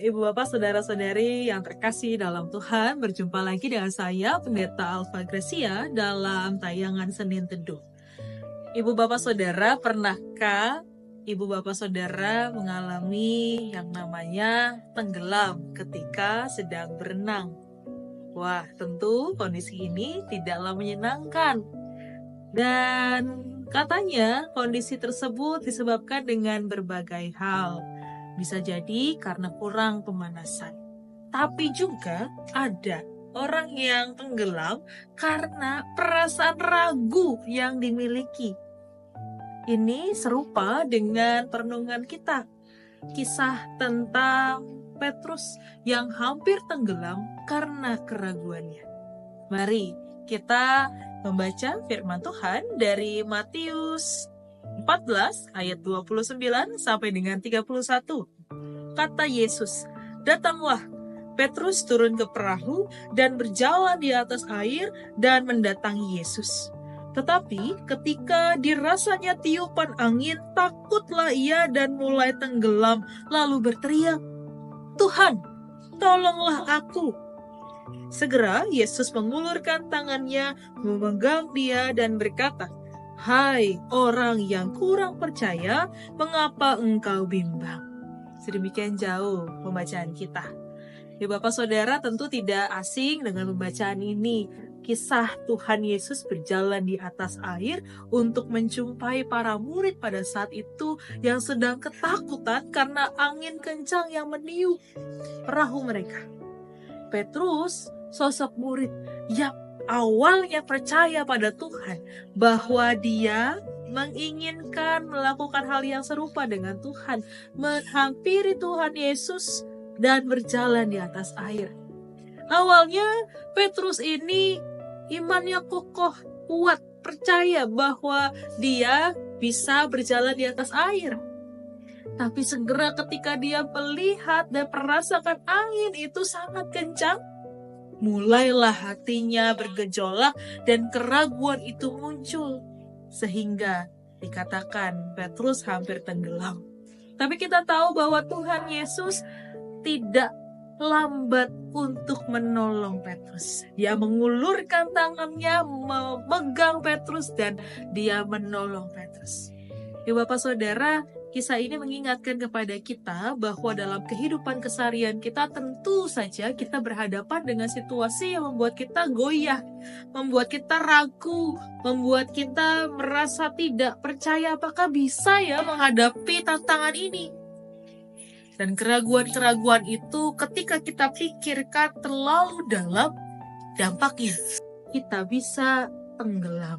Ibu Bapak, Saudara-saudari yang terkasih dalam Tuhan, berjumpa lagi dengan saya, Pendeta Alfa Gracia, dalam tayangan Senin Teduh. Ibu Bapak Saudara, pernahkah Ibu Bapak Saudara mengalami yang namanya tenggelam ketika sedang berenang? Wah, tentu kondisi ini tidaklah menyenangkan. Dan katanya kondisi tersebut disebabkan dengan berbagai hal. Bisa jadi karena kurang pemanasan. Tapi juga ada orang yang tenggelam karena perasaan ragu yang dimiliki. Ini serupa dengan perenungan kita. Kisah tentang Petrus yang hampir tenggelam karena keraguannya. Mari kita membaca firman Tuhan dari Matius 14 ayat 29 sampai dengan 31. Kata Yesus, "Datanglah." Petrus turun ke perahu dan berjalan di atas air dan mendatangi Yesus. Tetapi ketika dirasanya tiupan angin, takutlah ia dan mulai tenggelam, lalu berteriak, "Tuhan, tolonglah aku." Segera Yesus mengulurkan tangannya, memegang dia dan berkata, "Hai orang yang kurang percaya, mengapa engkau bimbang?" Sedemikian jauh pembacaan kita. Ya Bapak Saudara tentu tidak asing dengan pembacaan ini. Kisah Tuhan Yesus berjalan di atas air untuk menjumpai para murid pada saat itu yang sedang ketakutan karena angin kencang yang meniup perahu mereka. Petrus, sosok murid yang awalnya percaya pada Tuhan, bahwa dia menginginkan melakukan hal yang serupa dengan Tuhan, menghampiri Tuhan Yesus dan berjalan di atas air. Awalnya Petrus ini imannya kokoh, kuat, percaya bahwa dia bisa berjalan di atas air. Tapi segera ketika dia melihat dan merasakan angin itu sangat kencang, mulailah hatinya bergejolak dan keraguan itu muncul. Sehingga dikatakan Petrus hampir tenggelam. Tapi kita tahu bahwa Tuhan Yesus tidak lambat untuk menolong Petrus. Dia mengulurkan tangannya, memegang Petrus, dan dia menolong Petrus. Ya Bapak Saudara, kisah ini mengingatkan kepada kita bahwa dalam kehidupan keseharian kita tentu saja kita berhadapan dengan situasi yang membuat kita goyah, membuat kita ragu, membuat kita merasa tidak percaya apakah bisa ya menghadapi tantangan ini. Dan keraguan-keraguan itu ketika kita pikirkan terlalu dalam, dampaknya kita bisa tenggelam.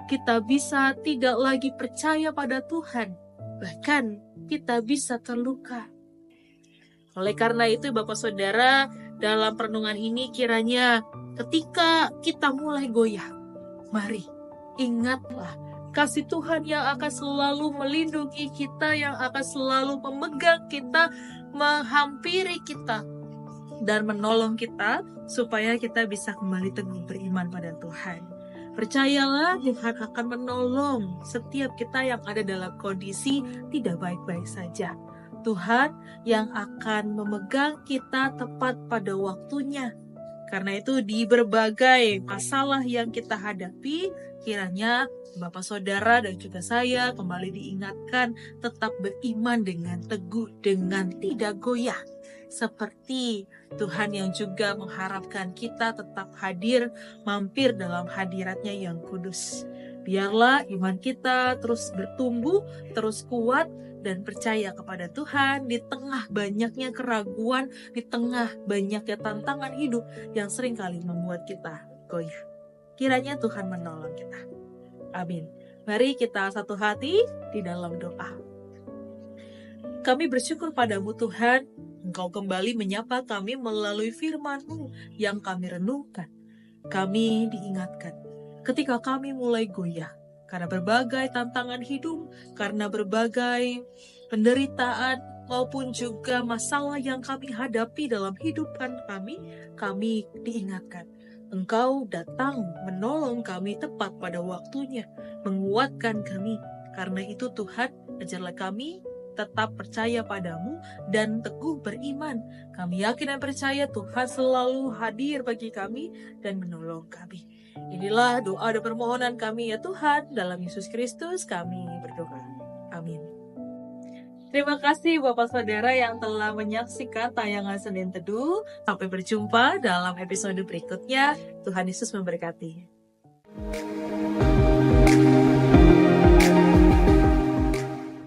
Kita bisa tidak lagi percaya pada Tuhan. Bahkan kita bisa terluka. Oleh karena itu Bapak Saudara, dalam perenungan ini kiranya ketika kita mulai goyah, mari ingatlah kasih Tuhan yang akan selalu melindungi kita, yang akan selalu memegang kita, menghampiri kita, dan menolong kita supaya kita bisa kembali teguh beriman pada Tuhan. Percayalah Tuhan akan menolong setiap kita yang ada dalam kondisi tidak baik-baik saja. Tuhan yang akan memegang kita tepat pada waktunya. Karena itu di berbagai masalah yang kita hadapi, kiranya Bapak Saudara dan juga saya kembali diingatkan tetap beriman dengan teguh, dengan tidak goyah. Seperti Tuhan yang juga mengharapkan kita tetap hadir, mampir dalam hadiratnya yang kudus. Biarlah iman kita terus bertumbuh, terus kuat, dan percaya kepada Tuhan di tengah banyaknya keraguan, di tengah banyaknya tantangan hidup yang seringkali membuat kita goyah. Kiranya Tuhan menolong kita. Amin. Mari kita satu hati di dalam doa. Kami bersyukur padamu Tuhan, Engkau kembali menyapa kami melalui firman-Mu yang kami renungkan. Kami diingatkan ketika kami mulai goyah karena berbagai tantangan hidup, karena berbagai penderitaan maupun juga masalah yang kami hadapi dalam kehidupan kami diingatkan. Engkau datang menolong kami tepat pada waktunya, menguatkan kami. Karena itu Tuhan, ajarlah kami tetap percaya padamu dan teguh beriman. Kami yakin dan percaya Tuhan selalu hadir bagi kami dan menolong kami. Inilah doa dan permohonan kami ya Tuhan, dalam Yesus Kristus kami berdoa. Amin. Terima kasih Bapak Saudara yang telah menyaksikan tayangan Senin Teduh. Sampai berjumpa dalam episode berikutnya. Tuhan Yesus memberkati.